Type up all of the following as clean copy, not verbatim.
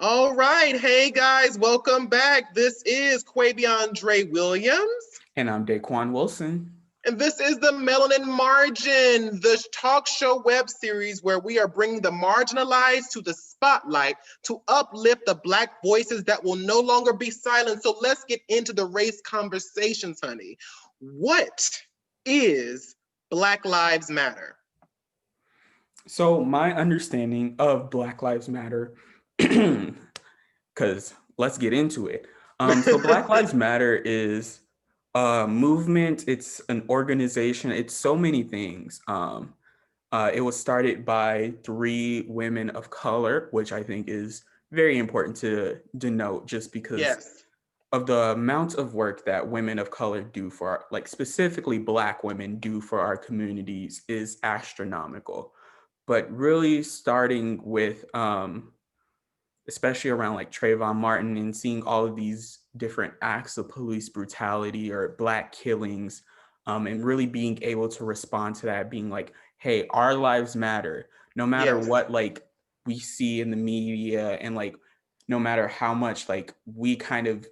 All right. Hey guys, welcome back. This is Quaviondre Williams. And I'm Daquon Wilson. And this is the Melanin Margin, the talk show web series where we are bringing the marginalized to the spotlight to uplift the Black voices that will no longer be silent. So let's get into the race conversations, honey. What is Black Lives Matter? So my understanding of Black Lives Matter, because let's get into it. So Black Lives Matter is a movement. It's an organization. It's so many things. It was started by 3 women of color, which I think is very important to denote, just because Yes. of the amount of work that women of color do for like specifically Black women do for our communities is astronomical. But really starting with especially around like Trayvon Martin and seeing all of these different acts of police brutality or Black killings, and really being able to respond to that, being like, hey, our lives matter, no matter Yes. what like we see in the media, and like no matter how much like we kind of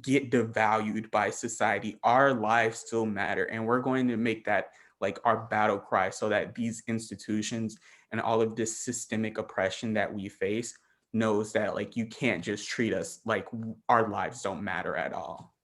get devalued by society, our lives still matter. And we're going to make that like our battle cry, so that these institutions and all of this systemic oppression that we face knows that like you can't just treat us like our lives don't matter at all.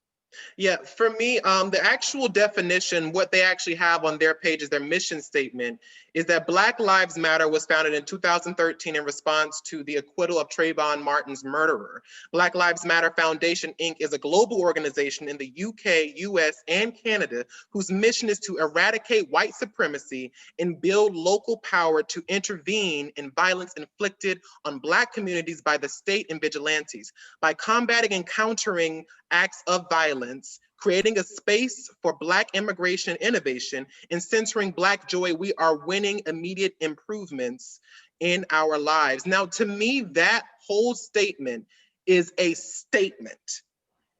Yeah, for me, the actual definition, what they actually have on their page is their mission statement, is that Black Lives Matter was founded in 2013 in response to the acquittal of Trayvon Martin's murderer. Black Lives Matter Foundation, Inc. is a global organization in the UK, US, and Canada whose mission is to eradicate white supremacy and build local power to intervene in violence inflicted on Black communities by the state and vigilantes. By combating and countering acts of violence, creating a space for Black immigration and innovation, and centering Black joy, we are winning immediate improvements in our lives. Now, to me, that whole statement is a statement.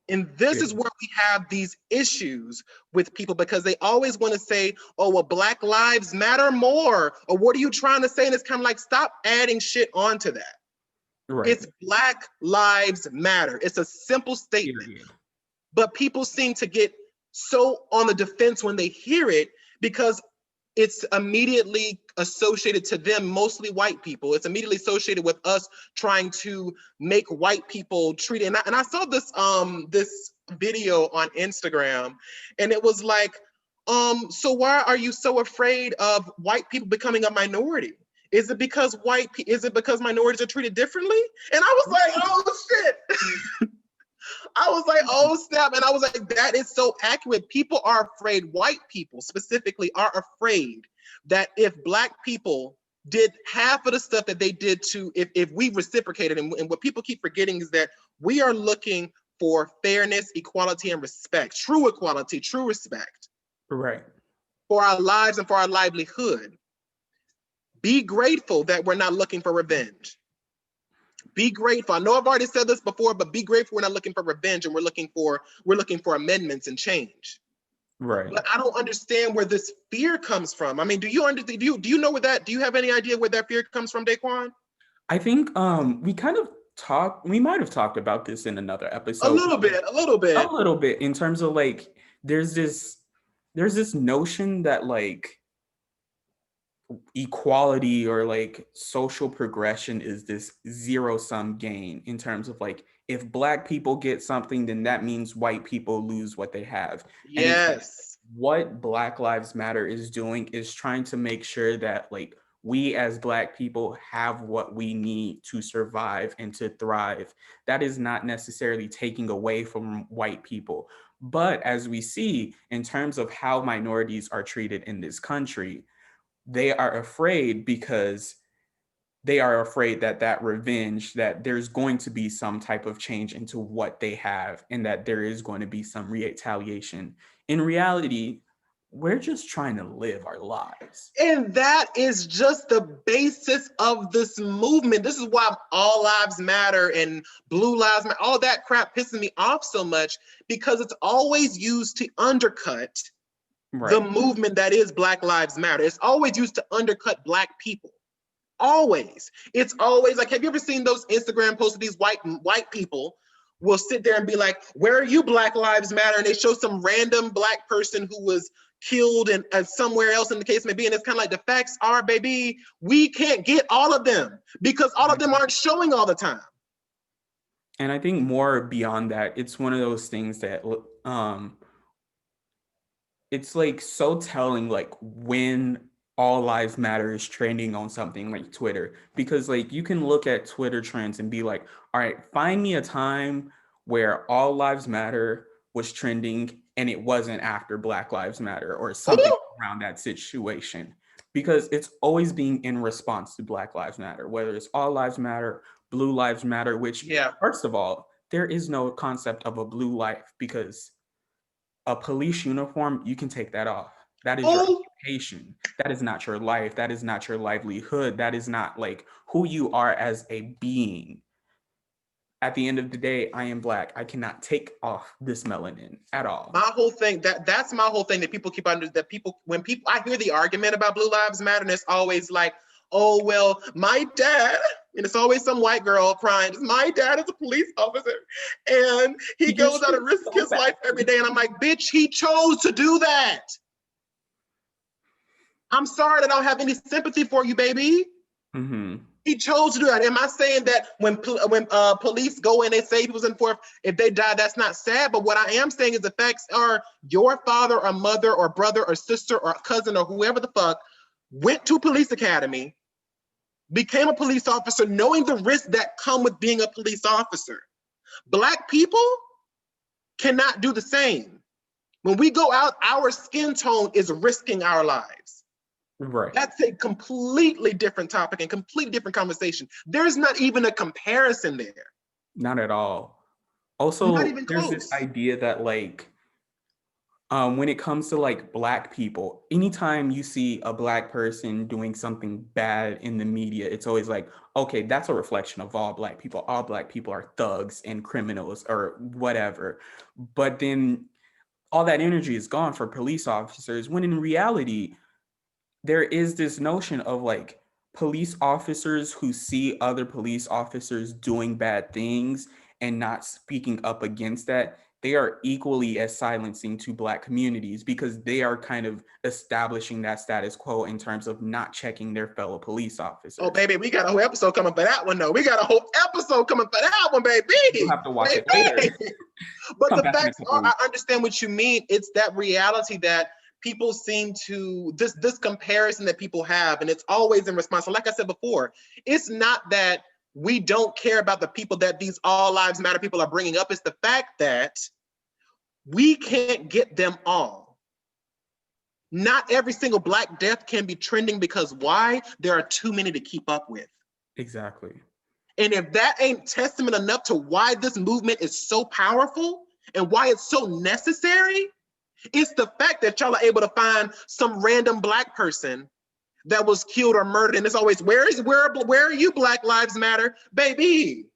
And this is where we have these issues with people, because they always want to say, oh, well, Black lives matter more. Or what are you trying to say? And it's kind of like, stop adding shit onto that. Right. It's Black lives matter. It's a simple statement. Period. But people seem to get so on the defense when they hear it, because it's immediately associated to them, mostly white people. It's immediately associated with us trying to make white people treat it. And I saw this video on Instagram, and it was like, so why are you so afraid of white people becoming a minority? Is it because minorities are treated differently? And I was like, oh shit. I was like, oh snap. And I was like, that is so accurate. People are afraid, white people specifically are afraid that if Black people did half of the stuff that they did to, if we reciprocated, and what people keep forgetting is that we are looking for fairness, equality, and respect, true equality, true respect. Right. For our lives and for our livelihood. Be grateful that we're not looking for revenge. Be grateful. I know I've already said this before, but be grateful we're not looking for revenge, and we're looking for amendments and change. Right. But I don't understand where this fear comes from. I mean, do you know where that? Do you have any idea where that fear comes from, Daquon? I think we might have talked about this in another A episode. little bit, a little A bit. little bit, in terms of like there's this notion that like equality or like social progression is this zero-sum game, in terms of like if Black people get something, then that means white people lose what they have. And it's like Yes. what Black Lives Matter is doing is trying to make sure that like we as Black people have what we need to survive and to thrive. That is not necessarily taking away from white people. But as we see in terms of how minorities are treated in this country, they are afraid, because they are afraid that revenge, that there's going to be some type of change into what they have, and that there is going to be some retaliation. In reality, we're just trying to live our lives. And that is just the basis of this movement. This is why all lives matter and blue lives matter, all that crap pisses me off so much, because it's always used to undercut the Right. movement that is Black Lives Matter. It's always used to undercut Black people. Always. It's always like, have you ever seen those Instagram posts of these white people will sit there and be like, where are you, Black Lives Matter? And they show some random Black person who was killed and somewhere else in the case may be. And it's kind of like, the facts are, baby, we can't get all of them because all of them aren't showing all the time. And I think more beyond that, it's one of those things that it's like so telling, like when all lives matter is trending on something like Twitter, because like you can look at Twitter trends and be like, all right, find me a time where all lives matter was trending and it wasn't after Black Lives Matter or something around that situation, because it's always being in response to Black Lives Matter, whether it's all lives matter, blue lives matter, which first of all, there is no concept of a blue life, because a police uniform, you can take that off. That is your occupation. That is not your life. That is not your livelihood. That is not like who you are as a being. At the end of the day, I am Black. I cannot take off this melanin at all. My whole thing, that's my whole thing that people keep under, that people, when people, I hear the argument about Blue Lives Matter, and it's always like, oh, well, my dad, and it's always some white girl crying, my dad is a police officer, and he goes out and risks his life every day. And I'm like, bitch, he chose to do that. I'm sorry that I don't have any sympathy for you, baby. Mm-hmm. He chose to do that. Am I saying that when police go in, they say people's in forth, if they die, that's not sad? But what I am saying is the facts are, your father or mother or brother or sister or cousin or whoever the fuck went to police academy, became a police officer, knowing the risks that come with being a police officer. Black people cannot do the same. When we go out, our skin tone is risking our lives. Right. That's a completely different topic and completely different conversation. There's not even a comparison there. Not at all. Also, not even there's close. this idea that like, when it comes to like Black people, anytime you see a Black person doing something bad in the media, it's always like, okay, that's a reflection of all Black people. All Black people are thugs and criminals or whatever. But then all that energy is gone for police officers, when in reality, there is this notion of like police officers who see other police officers doing bad things and not speaking up against that. They are equally as silencing to Black communities, because they are kind of establishing that status quo in terms of not checking their fellow police officers. Oh, baby, we got a whole episode coming for that one, though. We got a whole episode coming for that one, baby. You'll have to watch it later. But the facts are, I understand what you mean. It's that reality that people seem to, this comparison that people have, and it's always in response. So like I said before, it's not that we don't care about the people that these all lives matter people are bringing up. It's the fact that we can't get them all. Not every single Black death can be trending, because why? There are too many to keep up with. Exactly. And if that ain't testament enough to why this movement is so powerful and why it's so necessary, it's the fact that y'all are able to find some random Black person that was killed or murdered. And it's always, where are you, Black Lives Matter? Baby,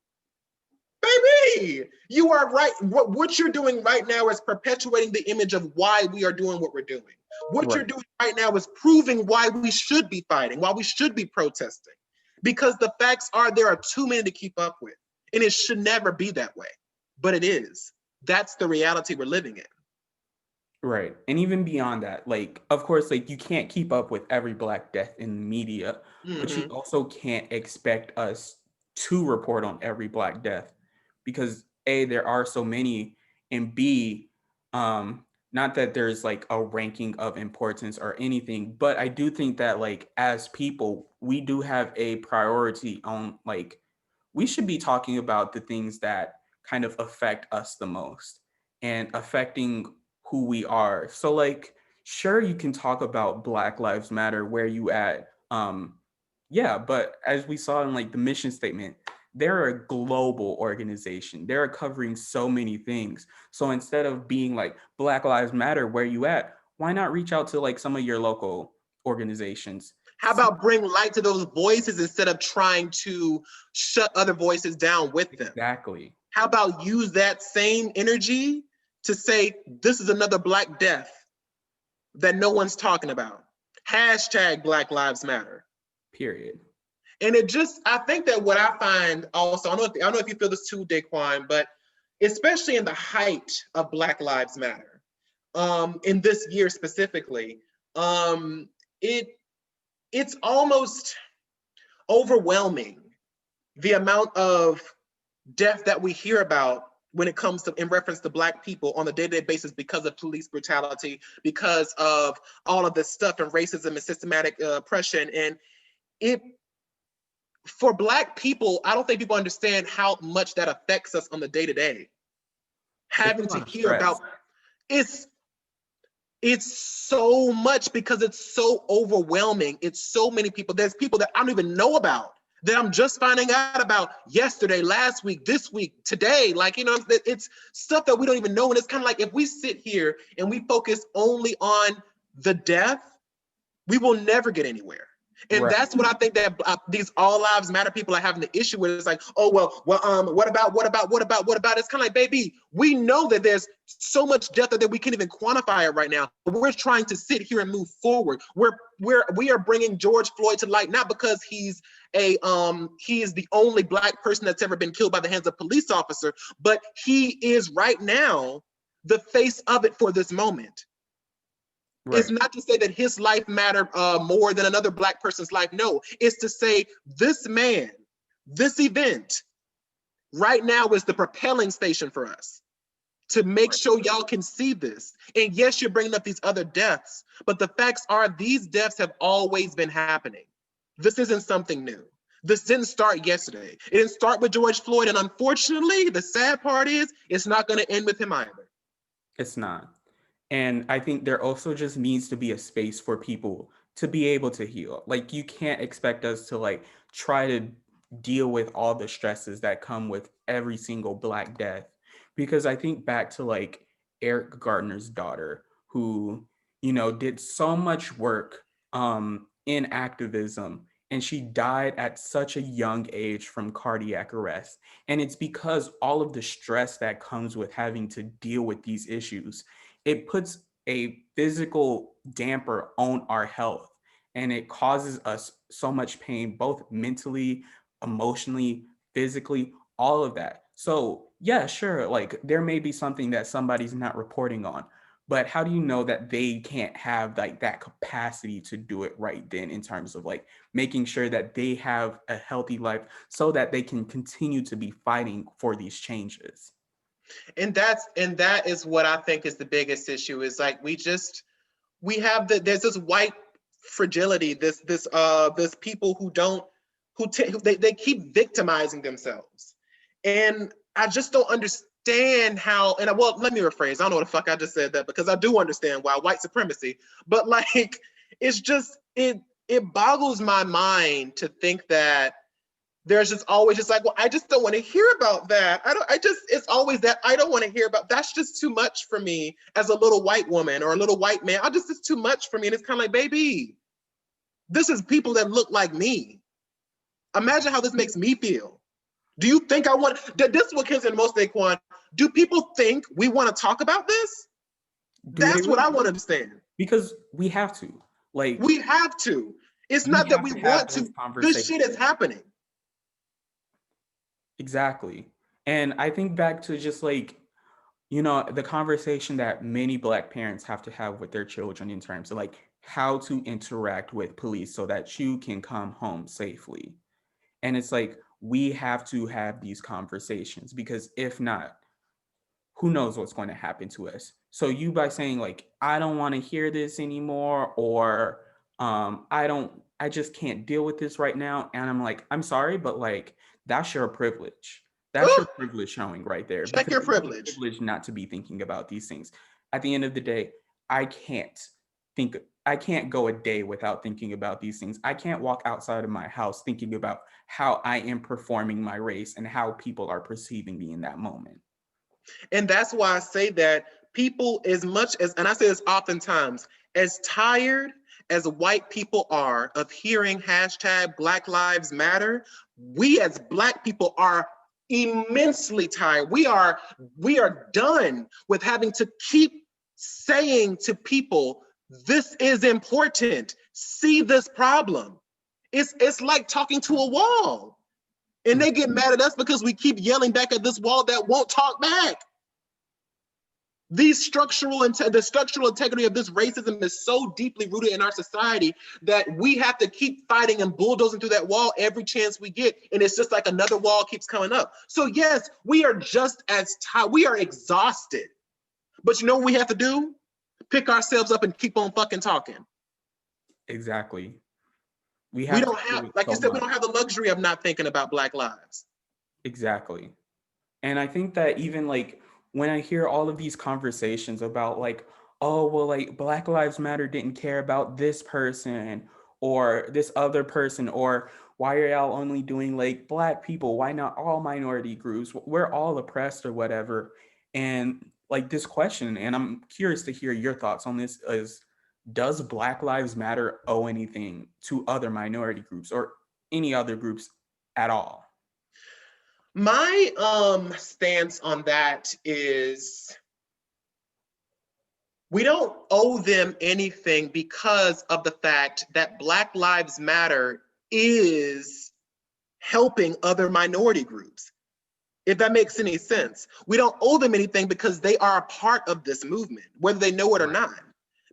you are right. What you're doing right now is perpetuating the image of why we are doing what we're doing. What you're doing right now is proving why we should be fighting, why we should be protesting. Because the facts are, there are too many to keep up with. And it should never be that way. But it is. That's the reality we're living in. Right. And even beyond that, like, of course, like you can't keep up with every Black death in the media, but you also can't expect us to report on every Black death, because A, there are so many, and B, not that there's like a ranking of importance or anything, but I do think that like as people, we do have a priority on like, we should be talking about the things that kind of affect us the most and affecting who we are. So like, sure, you can talk about Black Lives Matter, where you at. Yeah, but as we saw in like the mission statement, they're a global organization. They're covering so many things. So instead of being like Black Lives Matter, where you at, why not reach out to like some of your local organizations? How about bring light to those voices instead of trying to shut other voices down with them? Exactly. How about use that same energy to say, this is another Black death that no one's talking about. Hashtag Black Lives Matter. Period. And I think that what I find also, I don't know if you feel this too, Daquon, but especially in the height of Black Lives Matter, in this year specifically, it's almost overwhelming the amount of death that we hear about when it comes to in reference to Black people on a day-to-day basis because of police brutality, because of all of this stuff and racism and systematic oppression. And it, for Black people, I don't think people understand how much that affects us on the day-to-day. Having to hear about it's so much because it's so overwhelming. It's so many people. There's people that I don't even know about that I'm just finding out about yesterday, last week, this week, today. Like, you know, it's stuff that we don't even know. And it's kind of like if we sit here and we focus only on the death, we will never get anywhere. And right. That's what I think that these all lives matter people are having the issue with. It's like, oh, well, what about? It's kind of like, baby, we know that there's so much death that we can't even quantify it right now. But we're trying to sit here and move forward. We are bringing George Floyd to light, not because he is the only Black person that's ever been killed by the hands of a police officer, but he is right now the face of it for this moment. Right. It's not to say that his life mattered more than another Black person's life. No, it's to say this man, this event right now is the propelling station for us to make sure y'all can see this. And yes, you're bringing up these other deaths, but the facts are these deaths have always been happening. This isn't something new. This didn't start yesterday. It didn't start with George Floyd. And unfortunately, the sad part is it's not going to end with him either. It's not. And I think there also just needs to be a space for people to be able to heal. Like, you can't expect us to like try to deal with all the stresses that come with every single Black death. Because I think back to like Eric Gardner's daughter, who, you know, did so much work in activism, and she died at such a young age from cardiac arrest. And it's because all of the stress that comes with having to deal with these issues, it puts a physical damper on our health, and it causes us so much pain, both mentally, emotionally, physically, all of that. So yeah, sure, like there may be something that somebody's not reporting on, but how do you know that they can't have like that capacity to do it right then, in terms of like making sure that they have a healthy life so that they can continue to be fighting for these changes? And that is what I think is the biggest issue, is like there's this white fragility, this people they keep victimizing themselves. And I just don't understand how, and well, let me rephrase. I don't know what the fuck I just said that, because I do understand why white supremacy, but like, it's just, it boggles my mind to think that there's just always just like, well, I just don't want to hear about that. It's always that I don't want to hear about, that's just too much for me as a little white woman or a little white man. It's too much for me. And it's kind of like, baby, this is people that look like me. Imagine how this makes me feel. Do you think this is what kids in most Daquon, do people think we want to talk about this? That's what I want to understand. Because we have to. Like, we have to. It's not that we want to. This shit is happening. Exactly. And I think back to just like, you know, the conversation that many Black parents have to have with their children in terms of like how to interact with police so that you can come home safely. And it's like, we have to have these conversations, because if not, who knows what's going to happen to us. So you, by saying like, I don't want to hear this anymore, or I just can't deal with this right now. And I'm like, I'm sorry, but like, that's your privilege. That's your privilege showing right there. Check your privilege. Privilege not to be thinking about these things. At the end of the day, I can't go a day without thinking about these things. I can't walk outside of my house thinking about how I am performing my race and how people are perceiving me in that moment. And that's why I say that people, as much as, and I say this oftentimes, as tired as white people are of hearing hashtag Black Lives Matter, we as Black people are immensely tired. We are done with having to keep saying to people, this is important. See this problem. It's like talking to a wall. And they get mad at us because we keep yelling back at this wall that won't talk back. The structural integrity of this racism is so deeply rooted in our society that we have to keep fighting and bulldozing through that wall every chance we get. And it's just like another wall keeps coming up. So yes, we are just as tired. We are exhausted. But you know what we have to do? Pick ourselves up and keep on fucking talking. Exactly. We don't have, like you said, we don't have the luxury of not thinking about Black lives. Exactly. And I think that even like when I hear all of these conversations about like, oh, well, like Black Lives Matter didn't care about this person or this other person, or why are y'all only doing like Black people? Why not all minority groups? We're all oppressed or whatever. And like this question, and I'm curious to hear your thoughts on this, is does Black Lives Matter owe anything to other minority groups or any other groups at all? My stance on that is we don't owe them anything because of the fact that Black Lives Matter is helping other minority groups. If that makes any sense. We don't owe them anything because they are a part of this movement, whether they know it or not.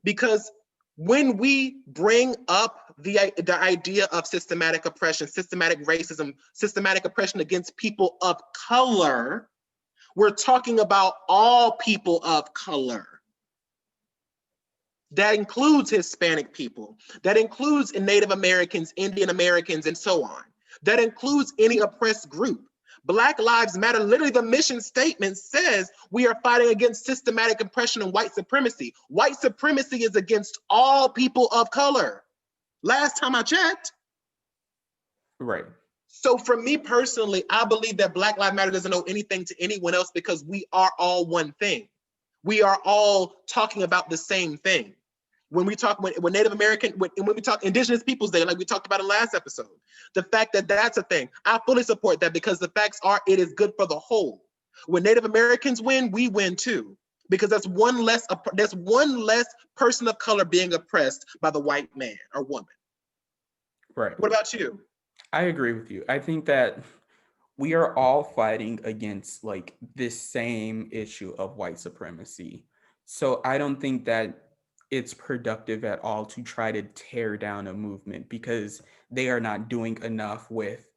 Because when we bring up the idea of systematic oppression, systematic racism, systematic oppression against people of color, we're talking about all people of color. That includes Hispanic people. That includes Native Americans, Indian Americans, and so on. That includes any oppressed group. Black Lives Matter, literally the mission statement says we are fighting against systematic oppression and white supremacy. White supremacy is against all people of color. Last time I checked. Right. So for me personally, I believe that Black Lives Matter doesn't owe anything to anyone else because we are all one thing. We are all talking about the same thing. When we talk, when Native American, when we talk Indigenous Peoples Day, like we talked about in last episode, the fact that that's a thing, I fully support that because the facts are it is good for the whole. When Native Americans win, we win too, because that's one less person of color being oppressed by the white man or woman. Right. What about you? I agree with you. I think that we are all fighting against like this same issue of white supremacy. So I don't think that it's productive at all to try to tear down a movement because they are not doing enough with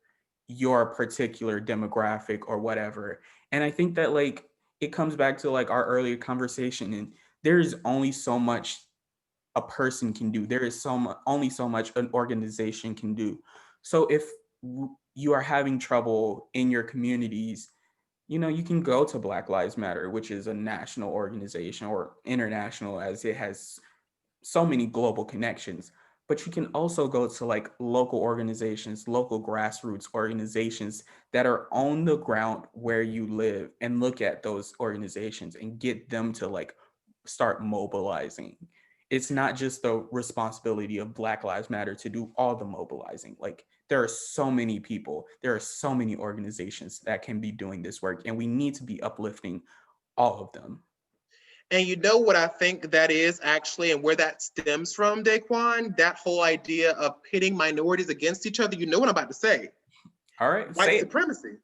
your particular demographic or whatever. And I think that like it comes back to like our earlier conversation, and there's only so much a person can do. There is only so much an organization can do. So if you are having trouble in your communities, you know, you can go to Black Lives Matter, which is a national organization, or international as it has so many global connections. But you can also go to like local organizations, local grassroots organizations that are on the ground where you live, and look at those organizations and get them to like start mobilizing. It's not just the responsibility of Black Lives Matter to do all the mobilizing. Like there are so many people, there are so many organizations that can be doing this work, and we need to be uplifting all of them. And you know what I think that is actually, and where that stems from, Daquon? That whole idea of pitting minorities against each other. You know what I'm about to say. All right, White supremacy.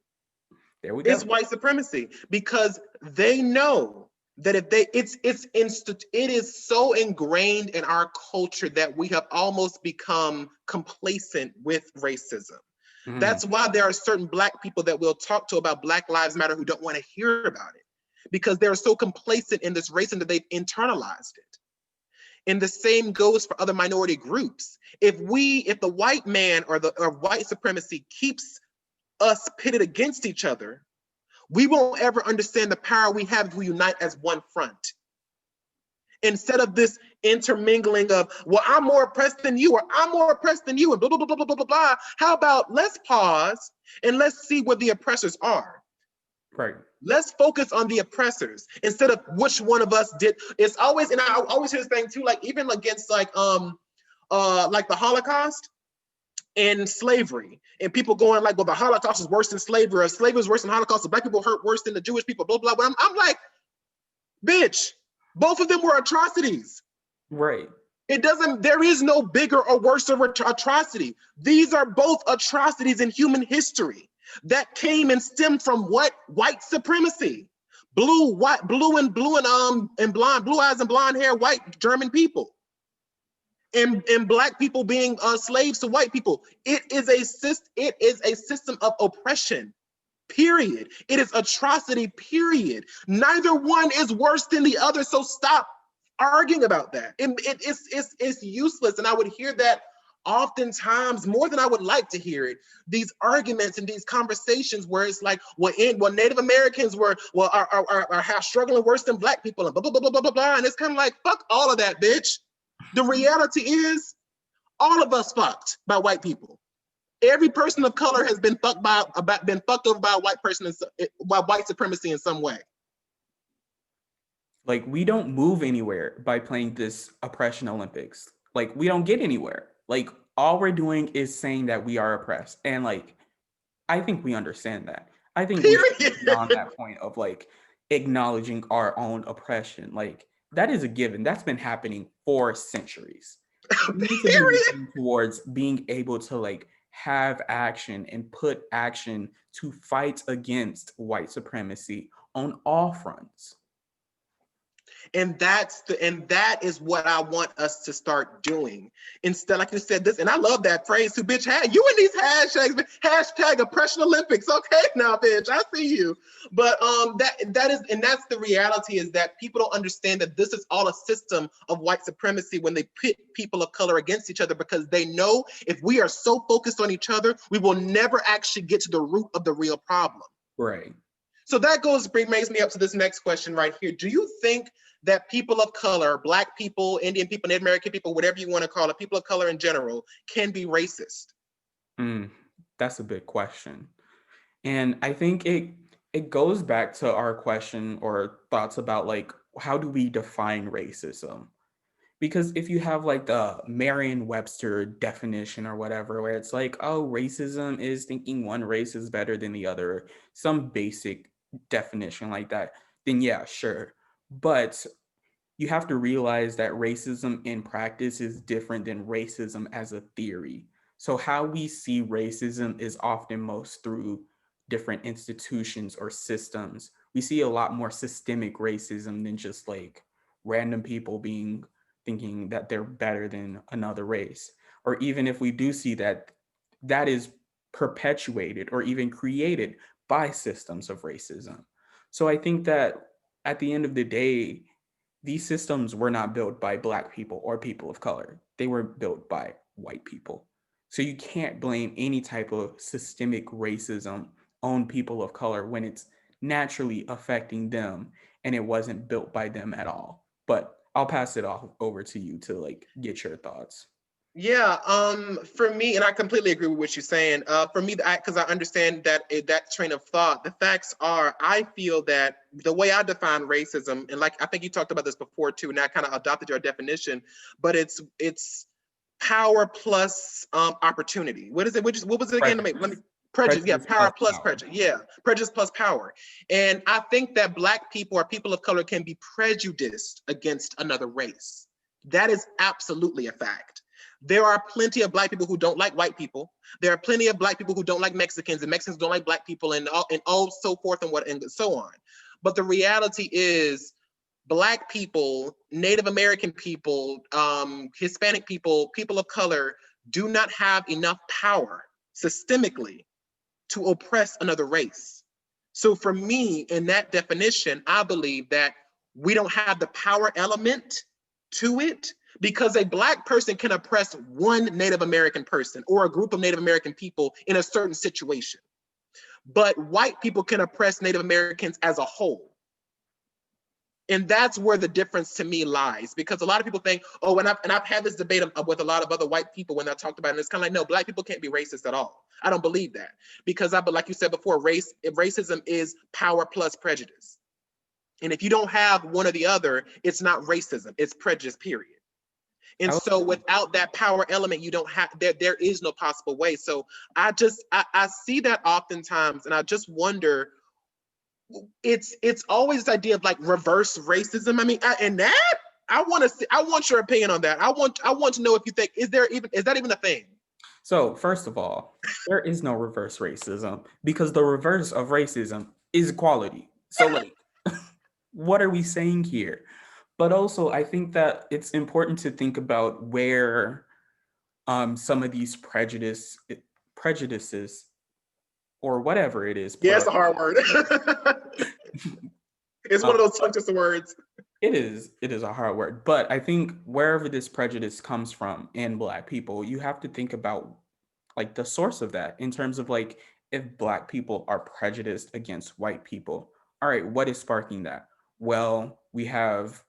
There we go. It's white supremacy because they know that if they, it is so ingrained in our culture that we have almost become complacent with racism. Mhm. That's why there are certain Black people that we'll talk to about Black Lives Matter who don't want to hear about it because they're so complacent in this racism that they've internalized it. And the same goes for other minority groups. If the white man or white supremacy keeps us pitted against each other, we won't ever understand the power we have if we unite as one front. Instead of this intermingling of, well, I'm more oppressed than you, or I'm more oppressed than you, and blah, blah, blah, blah, blah, blah, blah. How about let's pause and let's see what the oppressors are. Right. Let's focus on the oppressors instead of which one of us did. It's always, and I always hear this thing too, like even against like the Holocaust and slavery, and people going like, well, the Holocaust is worse than slavery, or slavery is worse than Holocaust, so Black people hurt worse than the Jewish people, blah, blah, blah. I'm like, bitch, both of them were atrocities. Right. It doesn't, there is no bigger or worse atrocity. These are both atrocities in human history that came and stemmed from what? White supremacy. Blue and blonde, blue eyes and blonde hair, white German people. And black people being slaves to white people. It is a system of oppression. Period. It is atrocity, period. Neither one is worse than the other, so stop arguing about that. It's useless, and I would hear that oftentimes more than I would like to hear it. These arguments and these conversations where it's like, well, Native Americans are struggling worse than black people, and blah blah blah blah blah blah, and it's kind of like, fuck all of that, bitch. The reality is, all of us fucked by white people. Every person of color has been fucked over by a white person, by white supremacy in some way. Like, we don't move anywhere by playing this oppression Olympics. Like, we don't get anywhere. Like, all we're doing is saying that we are oppressed. And like, I think we understand that. I think we should be on that point of like acknowledging our own oppression. Like, that is a given. That's been happening for centuries. We need to be working towards being able to like have action and put action to fight against white supremacy on all fronts. And that is what I want us to start doing. Instead, like you said, this, and I love that phrase too, bitch. You in these hashtags, hashtag oppression Olympics. Okay, now, bitch, I see you. But that's the reality, is that people don't understand that this is all a system of white supremacy when they pit people of color against each other, because they know if we are so focused on each other, we will never actually get to the root of the real problem. Right. So that brings me up to this next question right here. Do you think that people of color, black people, Indian people, Native American people, whatever you want to call it, people of color in general, can be racist? That's a big question. And I think it goes back to our question or thoughts about like, how do we define racism? Because if you have like the Merriam-Webster definition or whatever, where it's like, oh, racism is thinking one race is better than the other, some basic definition like that, then yeah, sure. But you have to realize that racism in practice is different than racism as a theory. So how we see racism is often most through different institutions or systems. We see a lot more systemic racism than just like random people thinking that they're better than another race. Or even if we do see that, that is perpetuated or even created by systems of racism. So I think that at the end of the day, these systems were not built by Black people or people of color. They were built by white people. So you can't blame any type of systemic racism on people of color when it's naturally affecting them and it wasn't built by them at all. But I'll pass it off over to you to like get your thoughts. Yeah, for me, and I completely agree with what you're saying. For me, because I understand that train of thought, the facts are, I feel that the way I define racism, and like I think you talked about this before too, and I kind of adopted your definition, but it's power plus opportunity. What is it? What was it again? Prejudice. Yeah, power plus prejudice. Yeah, prejudice plus power. And I think that Black people or people of color can be prejudiced against another race. That is absolutely a fact. There are plenty of Black people who don't like white people. There are plenty of Black people who don't like Mexicans, and Mexicans don't like Black people, and all so forth and so on. But the reality is, Black people, Native American people, Hispanic people, people of color do not have enough power systemically to oppress another race. So for me, in that definition, I believe that we don't have the power element to it, because a Black person can oppress one Native American person or a group of Native American people in a certain situation. But white people can oppress Native Americans as a whole. And that's where the difference to me lies, because a lot of people think, oh, and I've had this debate with a lot of other white people when I talked about it, and it's kind of like, no, Black people can't be racist at all. I don't believe that, because but like you said before, racism is power plus prejudice. And if you don't have one or the other, it's not racism, it's prejudice, period. And so without that power element, you don't have, there is no possible way. So I see that oftentimes, and I just wonder, it's always the idea of like reverse racism. I mean, and that I want your opinion on that. I want to know if you think, is that even a thing? So first of all, there is no reverse racism because the reverse of racism is equality. So like, what are we saying here? But also, I think that it's important to think about where some of these prejudices or whatever it is Yeah, put it's up. a hard word. It's one of those tongue twister words. It is a hard word, but I think wherever this prejudice comes from in Black people, you have to think about like the source of that in terms of like if Black people are prejudiced against white people. All right, what is sparking that? Well, we have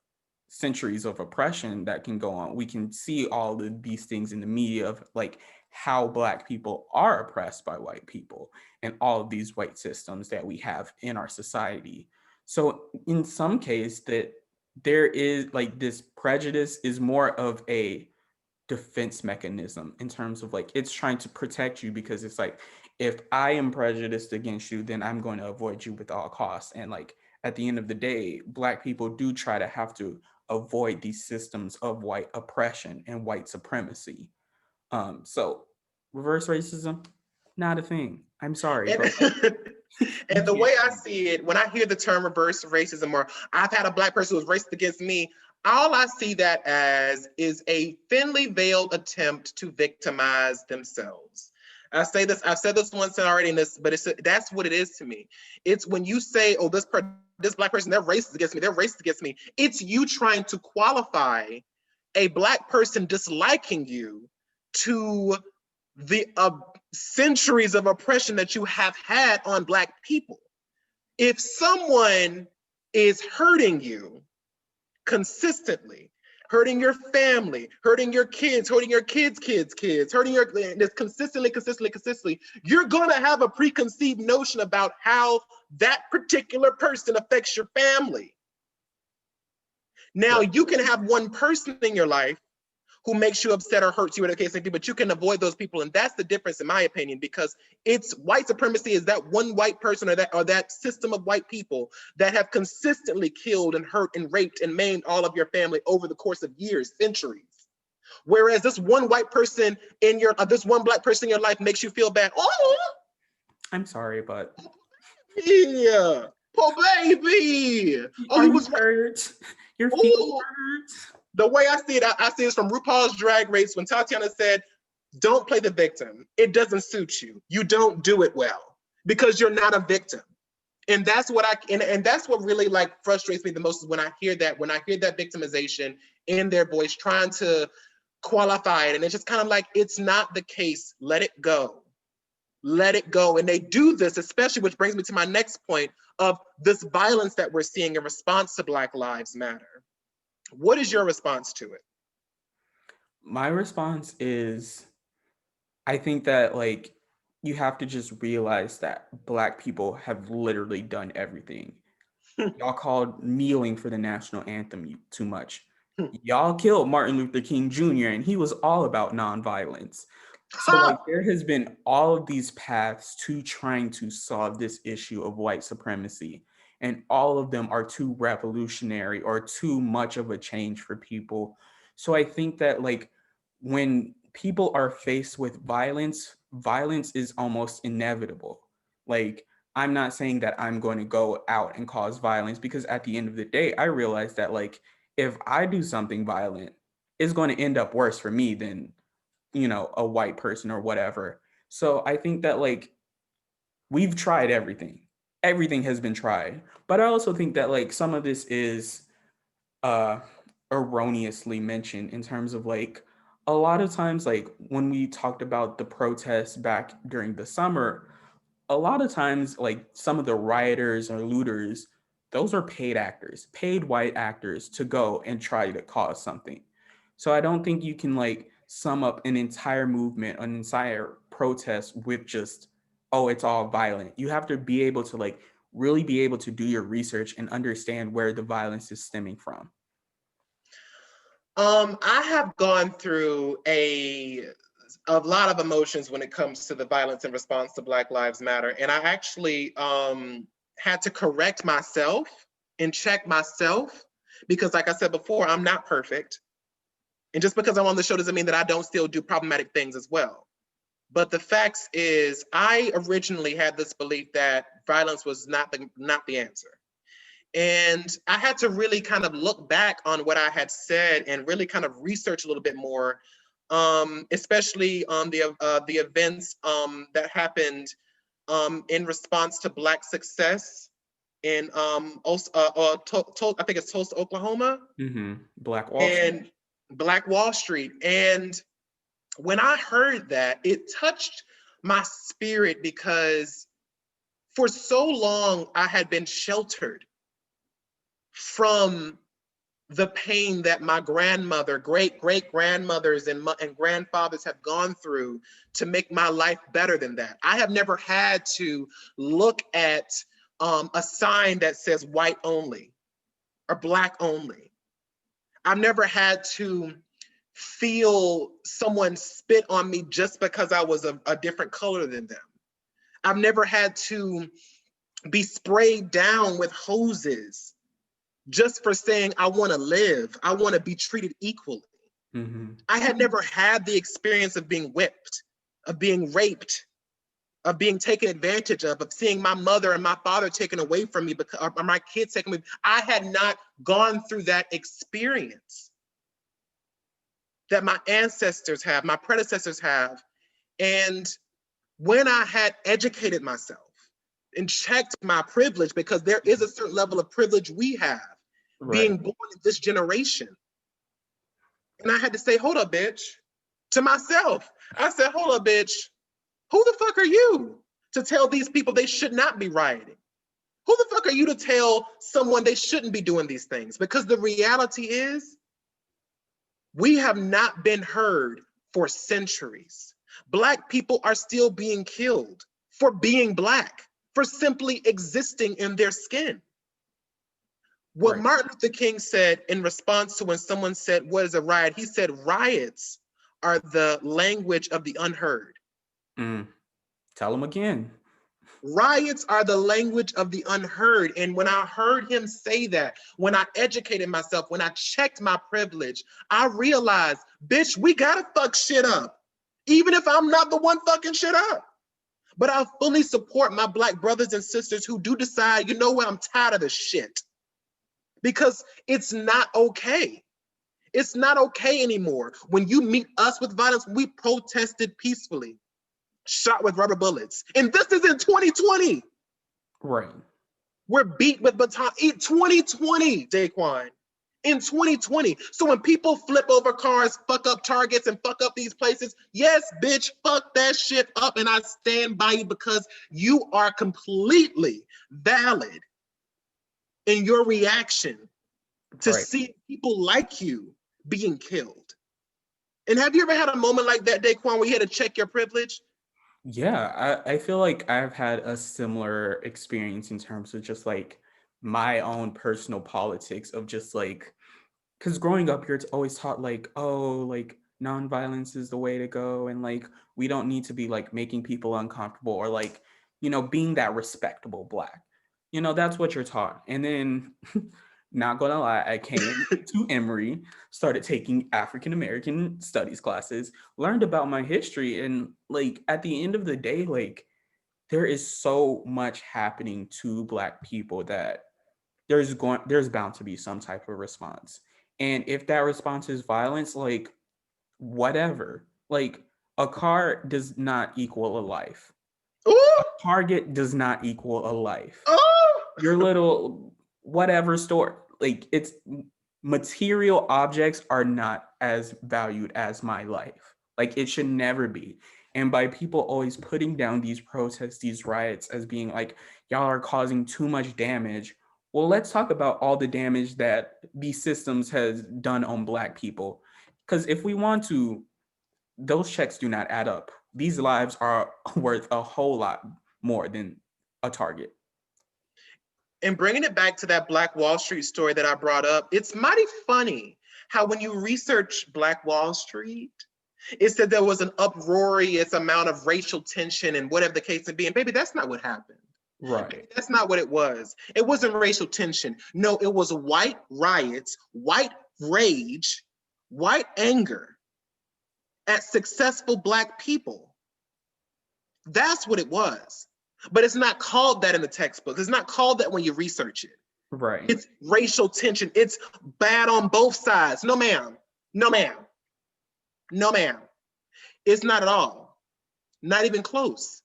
centuries of oppression that can go on. We can see all of these things in the media of like how Black people are oppressed by white people and all of these white systems that we have in our society. So in some case that there is like this prejudice is more of a defense mechanism in terms of like it's trying to protect you because it's like if I am prejudiced against you, then I'm going to avoid you with all costs. And like at the end of the day, Black people do try to have to avoid these systems of white oppression and white supremacy. So reverse racism, not a thing. I'm sorry, And, but like you and the can't. way I see it, when I hear the term reverse racism, or I've had a Black person who was racist against me, all I see that as is a thinly veiled attempt to victimize themselves. I've said this once already in this, but that's what it is to me. It's when you say, oh, this Black person, they're racist against me, they're racist against me. It's you trying to qualify a Black person disliking you to the centuries of oppression that you have had on Black people. If someone is hurting you consistently, hurting your family, hurting your kids, hurting your kids, hurting your this consistently, you're gonna have a preconceived notion about how that particular person affects your family. Now, Right. you can have one person in your life who makes you upset or hurts you, in the case of people, but you can avoid those people. And that's the difference, in my opinion, because it's white supremacy is that one white person or that system of white people that have consistently killed and hurt and raped and maimed all of your family over the course of years, centuries. Whereas this one white person in your, this one Black person in your life makes you feel bad. Oh, I'm sorry, but yeah, poor baby. Oh, are he you was. hurt? Your feelings Oh, hurt? the way I see it, I see it from RuPaul's Drag Race when Tatiana said, don't play the victim. It doesn't suit you. You don't do it well because you're not a victim. And that's what and that's what really like frustrates me the most is when I hear that victimization in their voice trying to qualify it. And it's just kind of like, it's not the case. Let it go. Let it go. And they do this, especially, which brings me to my next point of this violence that we're seeing in response to Black Lives Matter. What is your response to it? My response is I think that like you have to just realize that Black people have literally done everything. Y'all called kneeling for the national anthem too much. Y'all killed Martin Luther King Jr. and he was all about nonviolence. So like there has been all of these paths to trying to solve this issue of white supremacy. And all of them are too revolutionary or too much of a change for people. So I think that like when people are faced with violence, violence is almost inevitable. Like I'm not saying that I'm going to go out and cause violence because at the end of the day, I realize that like if I do something violent, it's going to end up worse for me than, you know, a white person or whatever. So I think that like we've tried everything. Everything has been tried. But I also think that like some of this is uh erroneously mentioned in terms of like a lot of times like when we talked about the protests back during the summer, a lot of times like some of the rioters or looters, those are paid actors, paid white actors to go and try to cause something. So I don't think you can like sum up an entire movement, an entire protest with just, oh, it's all violent. You have to be able to like really be able to do your research and understand where the violence is stemming from. I have gone through a lot of emotions when it comes to the violence in response to Black Lives Matter. And I actually had to correct myself and check myself Because like I said before, I'm not perfect. And just because I'm on the show doesn't mean that I don't still do problematic things as well. But the facts is, I originally had this belief that violence was not the answer. And I had to really kind of look back on what I had said and really kind of research a little bit more, especially on the events that happened in response to Black success in I think it's Tulsa, Oklahoma. Black Wall Street. And Black Wall Street. And when I heard that, it touched my spirit because for so long I had been sheltered from the pain that my grandmother, great-great-grandmothers and grandfathers have gone through to make my life better than that. I have never had to look at a sign that says white only or Black only. I've never had to feel someone spit on me just because I was a different color than them. I've never had to be sprayed down with hoses just for saying, I want to live, I want to be treated equally. I had never had the experience of being whipped, of being raped, of being taken advantage of seeing my mother and my father taken away from me, because, or my kids taken away. I had not gone through that experience that my ancestors have, my predecessors have. And when I had educated myself and checked my privilege, because there is a certain level of privilege we have, being born in this generation. And I had to say, hold up, bitch, to myself. I said, hold up, bitch, who the fuck are you to tell these people they should not be rioting? Who the fuck are you to tell someone they shouldn't be doing these things? Because the reality is, we have not been heard for centuries. Black people are still being killed for being Black, for simply existing in their skin. What Martin Luther King said in response to when someone said, what is a riot? He said, riots are the language of the unheard. Tell them again. Riots are the language of the unheard. And when I heard him say that, when I educated myself, when I checked my privilege, I realized, bitch, we gotta fuck shit up, even if I'm not the one fucking shit up. But I fully support my Black brothers and sisters who do decide, you know what, I'm tired of this shit. Because it's not okay. It's not okay anymore. When you meet us with violence, we protested peacefully, shot with rubber bullets. And this is in 2020. Right. We're beat with baton in 2020, Daquon. In 2020. So when people flip over cars, fuck up Targets and fuck up these places, yes, bitch, fuck that shit up. And I stand by you because you are completely valid in your reaction to see people like you being killed. And have you ever had a moment like that, Daquon, where you had to check your privilege? Yeah, I feel like I've had a similar experience in terms of just like my own personal politics of just like, because growing up, you're always taught like, oh, like nonviolence is the way to go. And like, we don't need to be like making people uncomfortable or like, you know, being that respectable Black. You know, that's what you're taught. And then not gonna lie, I came to Emory, started taking African American studies classes, learned about my history, and like at the end of the day, like there is so much happening to Black people that there's bound to be some type of response. And if that response is violence, like whatever, like a car does not equal a life. Ooh! A Target does not equal a life. Oh! Your little whatever store, like it's material objects are not as valued as my life. Like it should never be. And by people always putting down these protests, these riots as being like, y'all are causing too much damage. Well, let's talk about all the damage that these systems has done on Black people. Because if we want to, those checks do not add up. These lives are worth a whole lot more than a Target. And bringing it back to that Black Wall Street story that I brought up, it's mighty funny how when you research Black Wall Street, it said there was an uproarious amount of racial tension and whatever the case may be. And baby, that's not what happened. Right. That's not what it was. It wasn't racial tension. No, it was white riots, white rage, white anger at successful Black people. That's what it was. But it's not called that in the textbook. It's not called that when you research it. Right. It's racial tension. It's bad on both sides. No, ma'am. No, ma'am. No, ma'am. It's not at all. Not even close.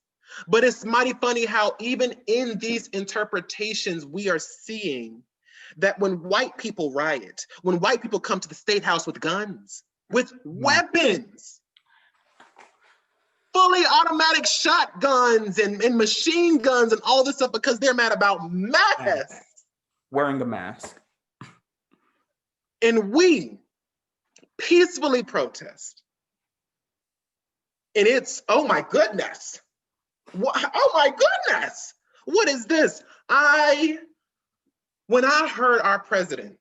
But it's mighty funny how even in these interpretations, we are seeing that when white people riot, when white people come to the State House with guns, with weapons, fully automatic shotguns and machine guns and all this stuff because they're mad about masks. Wearing a mask. And we peacefully protest. And it's, oh my goodness. Oh my goodness. What is this? When I heard our president,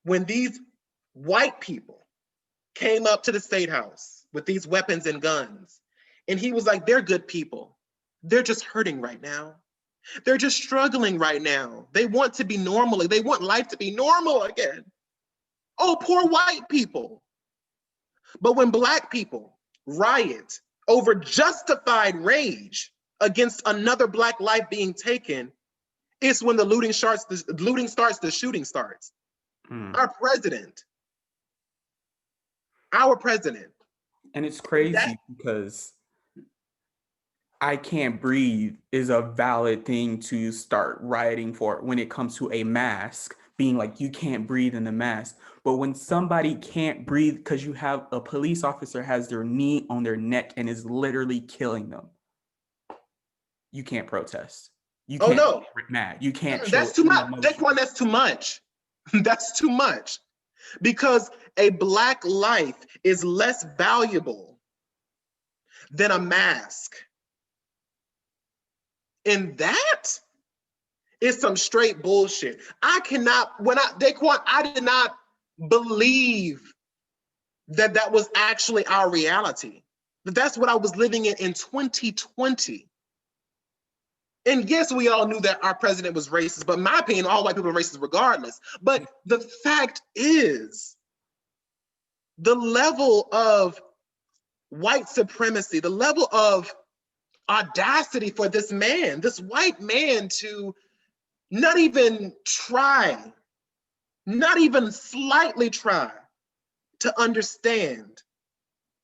when these white people came up to the State House with these weapons and guns, and he was like, they're good people. They're just hurting right now. They're just struggling right now. They want to be normal. They want life to be normal again. Oh, poor white people. But when Black people riot over justified rage against another Black life being taken, it's when the looting starts, the shooting starts. Our president. And it's crazy because I can't breathe is a valid thing to start rioting for when it comes to a mask, being like, you can't breathe in the mask. But when somebody can't breathe because you have a police officer has their knee on their neck and is literally killing them, you can't protest. You can't get mad. You can't show that's too much. Daquon, that's too much. That's too much. Because a Black life is less valuable than a mask. And that is some straight bullshit. Daquon, I did not believe that that was actually our reality. That's what I was living in 2020. And yes, we all knew that our president was racist, but in my opinion, all white people are racist regardless. But the fact is, the level of white supremacy, the level of audacity for this man, this white man, to not even try, not even slightly try to understand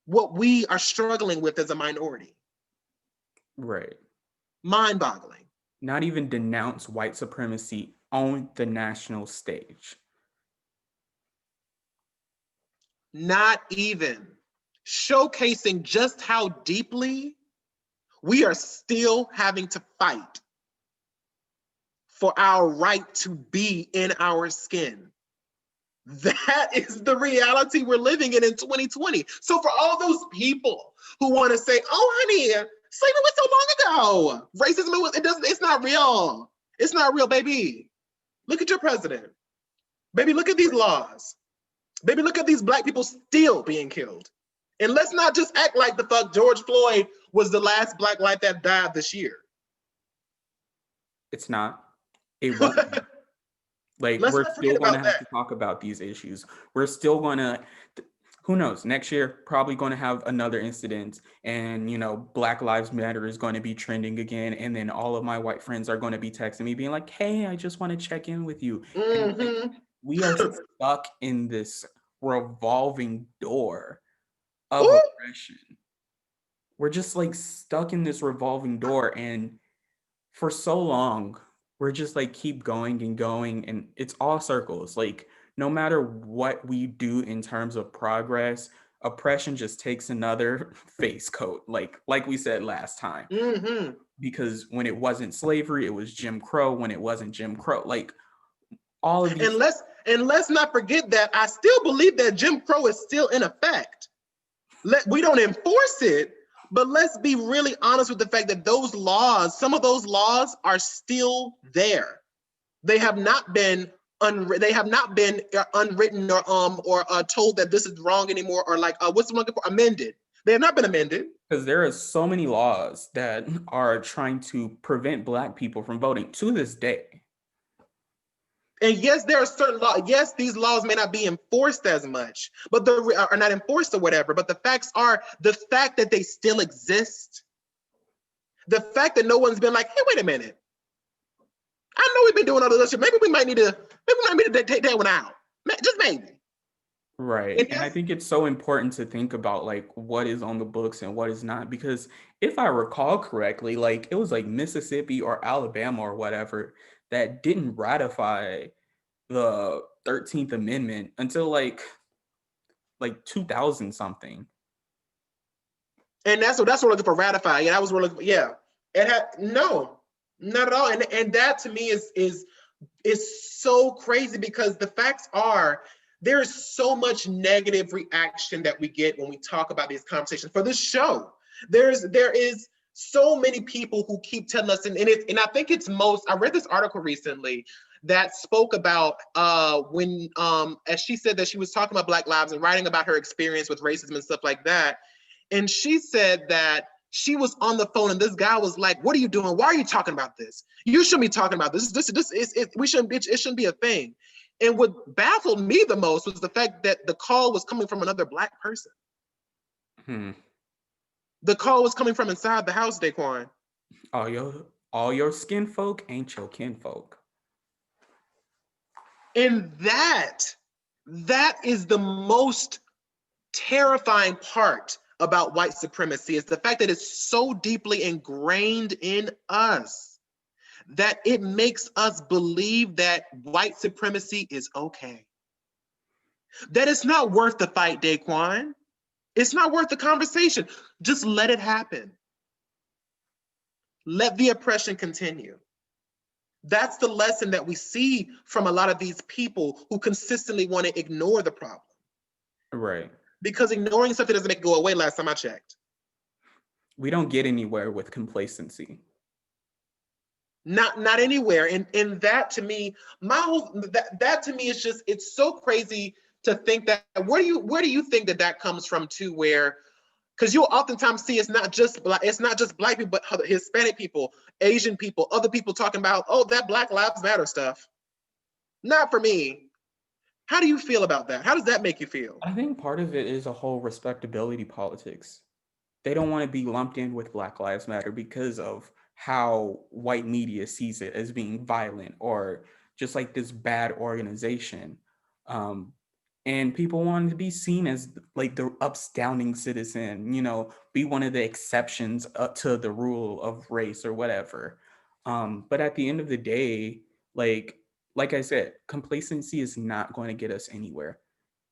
what we are struggling with as a minority. Right. Mind-boggling. Not even denounce white supremacy on the national stage. Not even showcasing just how deeply we are still having to fight for our right to be in our skin. That is the reality we're living in 2020. So for all those people who want to say, oh, honey, slavery was so long ago. Racism, it's not real. It's not real, baby. Look at your president. Baby, look at these laws. Baby, look at these Black people still being killed. And let's not just act like the fuck George Floyd was the last Black life that died this year. It's not. It won't. Like, we're still going to have to talk about these issues. We're still going to, who knows, next year, probably going to have another incident and, you know, Black Lives Matter is going to be trending again. And then all of my white friends are going to be texting me being like, hey, I just want to check in with you. And like, we are stuck in this revolving door of oppression. We're just like stuck in this revolving door. And for so long, we're just like keep going and going, and it's all circles. Like, no matter what we do in terms of progress, oppression just takes another face coat, like we said last time. Because when it wasn't slavery, it was Jim Crow. When it wasn't Jim Crow, like all of these. And let's not forget that I still believe that Jim Crow is still in effect. We don't enforce it, but let's be really honest with the fact that those laws, some of those laws are still there. They have not been unwritten or told that this is wrong anymore, or like what's the one for amended. They have not been amended. Because there are so many laws that are trying to prevent Black people from voting to this day. And yes, there are certain laws. Yes, these laws may not be enforced as much, but are not enforced or whatever. But the facts are the fact that they still exist. The fact that no one's been like, hey, wait a minute. I know we've been doing all this shit. Maybe we might need to take that one out. Just maybe. Right. And I think it's so important to think about like what is on the books and what is not, because if I recall correctly, like it was like Mississippi or Alabama or whatever that didn't ratify the 13th Amendment until like 2000 something. And that's what we're looking for, ratify. Yeah, that was what we're looking for. Yeah. No, not at all. And that to me is so crazy, because the facts are there is so much negative reaction that we get when we talk about these conversations for this show. There is so many people who keep telling us, and I think it's most, I read this article recently that spoke about when as she said that she was talking about Black lives and writing about her experience with racism and stuff like that. And she said that she was on the phone and this guy was like, what are you doing? Why are you talking about this? You shouldn't be talking about this. It shouldn't be a thing. And what baffled me the most was the fact that the call was coming from another Black person. The call was coming from inside the house, Daquon. All your skin folk ain't your kinfolk. And that is the most terrifying part about white supremacy, is the fact that it's so deeply ingrained in us that it makes us believe that white supremacy is okay. That it's not worth the fight, Daquon. It's not worth the conversation. Just let it happen. Let the oppression continue. That's the lesson that we see from a lot of these people who consistently want to ignore the problem. Right. Because ignoring something doesn't make it go away, last time I checked. We don't get anywhere with complacency. Not anywhere. And that to me, that to me is just, it's so crazy to think that, where do you think that comes from too, where, because you'll oftentimes see it's not just Black people, but Hispanic people, Asian people, other people talking about, oh, that Black Lives Matter stuff. Not for me. How do you feel about that? How does that make you feel? I think part of it is a whole respectability politics. They don't want to be lumped in with Black Lives Matter because of how white media sees it as being violent or just like this bad organization. And people want to be seen as like the upstanding citizen, be one of the exceptions to the rule of race or whatever. But at the end of the day, like I said, complacency is not going to get us anywhere.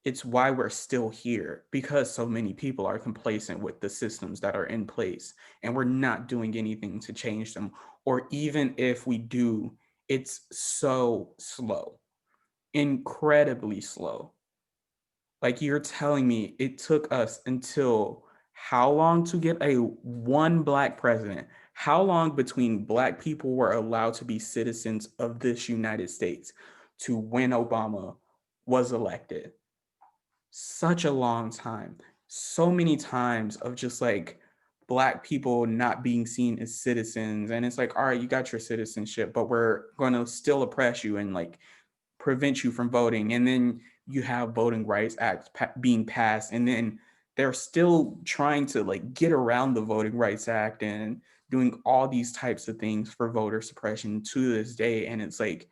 It's why we're still here, because so many people are complacent with the systems that are in place and we're not doing anything to change them. Or even if we do, it's so slow, incredibly slow. Like you're telling me it took us until how long to get one Black president? How long between Black people were allowed to be citizens of this United States to when Obama was elected? Such a long time. So many times of just like Black people not being seen as citizens. And it's like, all right, you got your citizenship, but we're going to still oppress you and like prevent you from voting. And then you have Voting Rights Act being passed, and then they're still trying to like get around the Voting Rights Act and doing all these types of things for voter suppression to this day. And it's like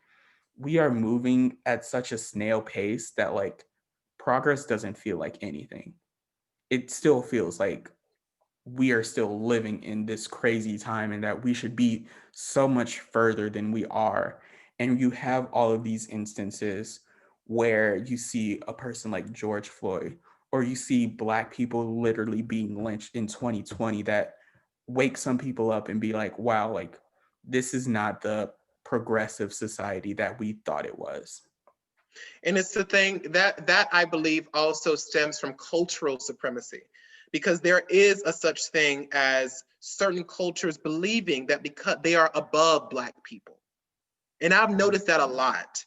we are moving at such a snail pace that like progress doesn't feel like anything. It still feels like we are still living in this crazy time and that we should be so much further than we are. And you have all of these instances where you see a person like George Floyd, or you see Black people literally being lynched in 2020, that wake some people up and be like, wow, like this is not the progressive society that we thought it was. And it's the thing that I believe also stems from cultural supremacy, because there is a such thing as certain cultures believing that because they are above Black people. And I've noticed that a lot,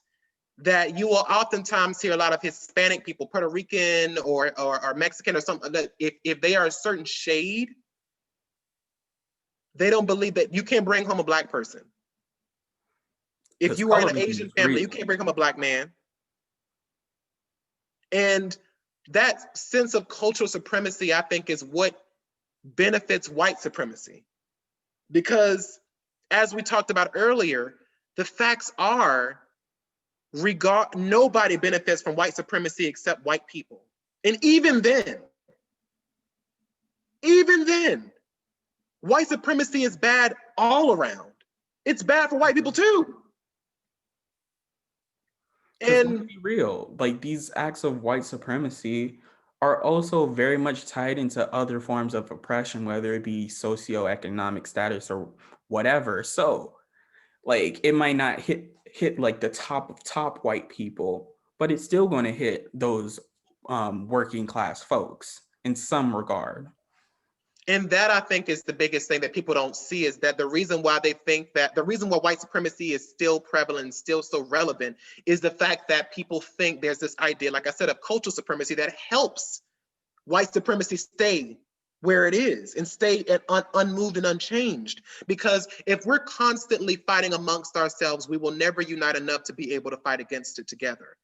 that you will oftentimes hear a lot of Hispanic people, Puerto Rican or Mexican or something, that if they are a certain shade, they don't believe that you can bring home a Black person. If you are in an Asian family, you can't bring home a Black man. And that sense of cultural supremacy, I think, is what benefits white supremacy. Because as we talked about earlier, the facts are nobody benefits from white supremacy except white people. And even then, white supremacy is bad all around. It's bad for white people too. And let's be real, like these acts of white supremacy are also very much tied into other forms of oppression, whether it be socioeconomic status or whatever. So like it might not hit like the top of top white people, but it's still going to hit those working class folks in some regard. And that, I think, is the biggest thing that people don't see, is that the reason why they think that the reason why white supremacy is still prevalent and still so relevant is the fact that people think there's this idea, like I said, of cultural supremacy that helps white supremacy stay where it is and stay unmoved and unchanged. Because if we're constantly fighting amongst ourselves, we will never unite enough to be able to fight against it together.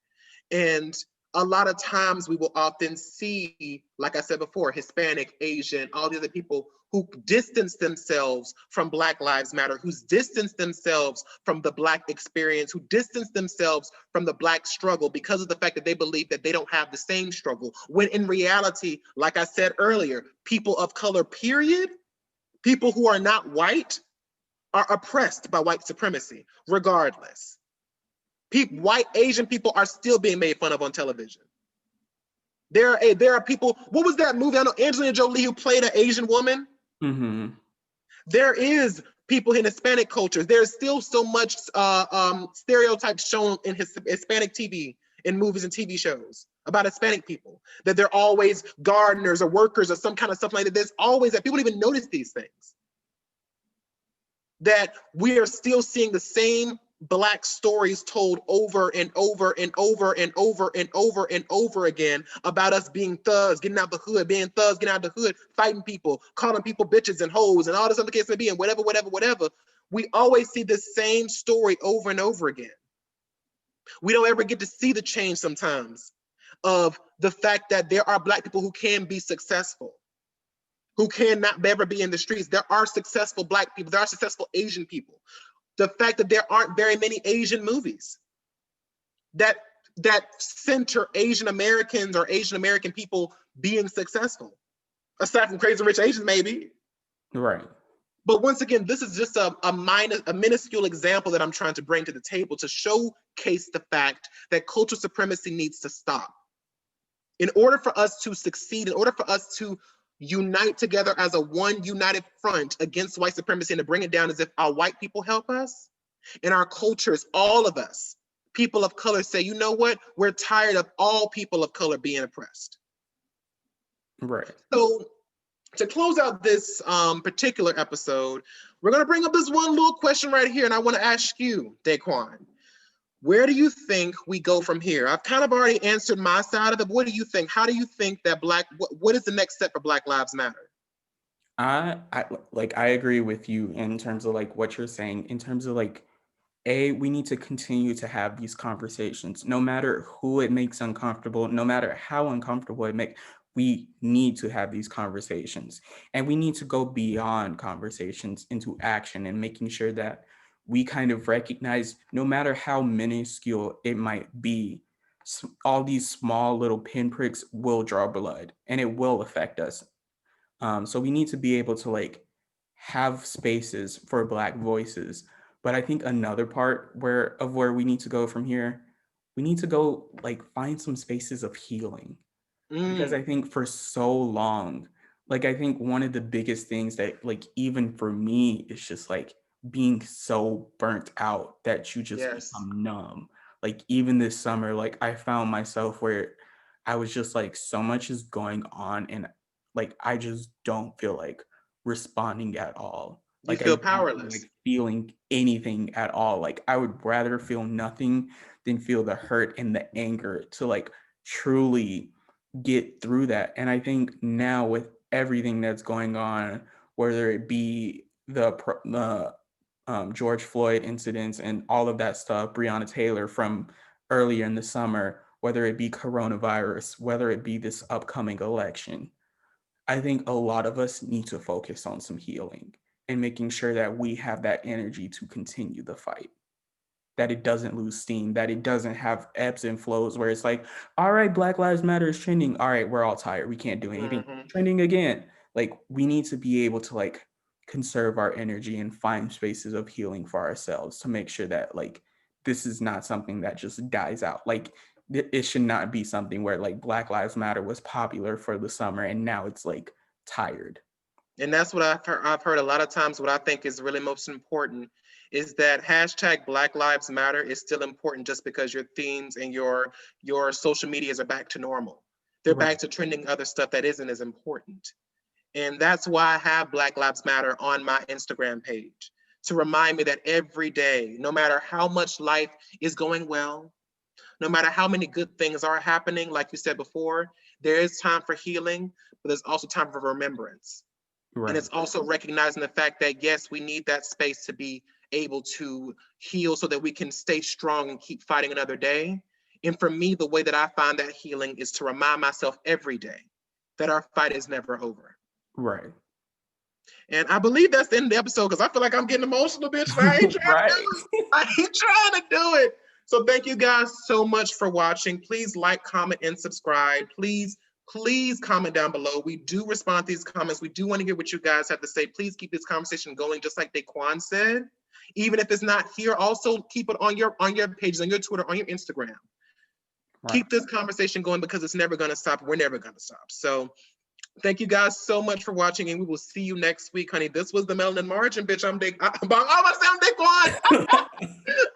And a lot of times we will often see, like I said before, Hispanic, Asian, all the other people who distance themselves from Black Lives Matter, who's distanced themselves from the Black experience, who distance themselves from the Black struggle because of the fact that they believe that they don't have the same struggle. When in reality, like I said earlier, people of color, period, people who are not white, are oppressed by white supremacy, regardless. White Asian people are still being made fun of on television. There are people. What was that movie? I know Angelina Jolie, who played an Asian woman. Mm-hmm. There is people in Hispanic cultures. There's still so much stereotypes shown in Hispanic TV, in movies and TV shows about Hispanic people, that they're always gardeners or workers or some kind of stuff like that. There's always that. People don't even notice these things. That we are still seeing the same Black stories told over and over and over and over and over and over again about us being thugs, getting out the hood, being thugs, getting out the hood, fighting people, calling people bitches and hoes and all this other case may be, and whatever. We always see the same story over and over again. We don't ever get to see the change sometimes of the fact that there are Black people who can be successful, who cannot ever be in the streets. There are successful Black people. There are successful Asian people. The fact that there aren't very many Asian movies that center Asian Americans or Asian American people being successful, aside from Crazy Rich Asians, maybe. Right. But once again, this is just a minuscule example that I'm trying to bring to the table to showcase the fact that cultural supremacy needs to stop. In order for us to succeed, in order for us to unite together as a one united front against white supremacy and to bring it down, as if our white people help us, in our cultures, all of us, people of color, say, you know what? We're tired of all people of color being oppressed. Right. So to close out this particular episode, we're going to bring up this one little question right here, and I want to ask you, Daquon, where do you think we go from here? I've kind of already answered my side of it. What do you think? How do you think that what is the next step for Black Lives Matter? I agree with you in terms of like what you're saying, in terms of like, we need to continue to have these conversations, no matter who it makes uncomfortable, no matter how uncomfortable it makes. We need to have these conversations, and we need to go beyond conversations into action and making sure that we kind of recognize, no matter how minuscule it might be, all these small little pinpricks will draw blood and it will affect us. So we need to be able to like have spaces for Black voices. But I think another part where we need to go from here, we need to go like find some spaces of healing. Because I think for so long, like I think one of the biggest things that like even for me is just like being so burnt out that you just become numb. Like even this summer, like I found myself where I was just like, so much is going on and like I just don't feel like responding at all. You Like, I feel don't powerless. like feeling anything at all. Like, I would rather feel nothing than feel the hurt and the anger to like truly get through that. And I think now with everything that's going on, whether it be the George Floyd incidents and all of that stuff, Breonna Taylor from earlier in the summer, whether it be coronavirus, whether it be this upcoming election, I think a lot of us need to focus on some healing and making sure that we have that energy to continue the fight, that it doesn't lose steam, that it doesn't have ebbs and flows where it's like, all right, Black Lives Matter is trending. All right, we're all tired. We can't do anything. Mhm. Trending again. Like, we need to be able to like conserve our energy and find spaces of healing for ourselves to make sure that like this is not something that just dies out. Like, it should not be something where like Black Lives Matter was popular for the summer and now it's like tired. And that's what I've heard a lot of times. What I think is really most important is that hashtag Black Lives Matter is still important just because your themes and your social medias are back to normal. They're Right. back to trending other stuff that isn't as important. And that's why I have Black Lives Matter on my Instagram page to remind me that every day, no matter how much life is going well, no matter how many good things are happening, like you said before, there is time for healing, but there's also time for remembrance. And Right. it's also recognizing the fact that, yes, we need that space to be able to heal so that we can stay strong and keep fighting another day. And for me, the way that I find that healing is to remind myself every day that our fight is never over. Right. And I believe that's the end of the episode because I feel like I'm getting emotional, bitch. And I ain't trying to Right. do it. I ain't trying to do it. So thank you guys so much for watching. Please like, comment, and subscribe. Please comment down below. We do respond to these comments. We do want to hear what you guys have to say. Please keep this conversation going, just like Daquon said. Even if it's not here, also keep it on your pages, on your Twitter, on your Instagram. Right. Keep this conversation going because it's never going to stop. We're never going to stop. So thank you guys so much for watching, and we will see you next week, honey. This was the Melanin Margin, bitch. I'm Daquon.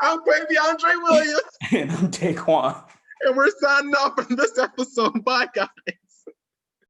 I'm Quaviondre Williams. And I'm Daquon. And we're signing off from this episode. Bye, guys.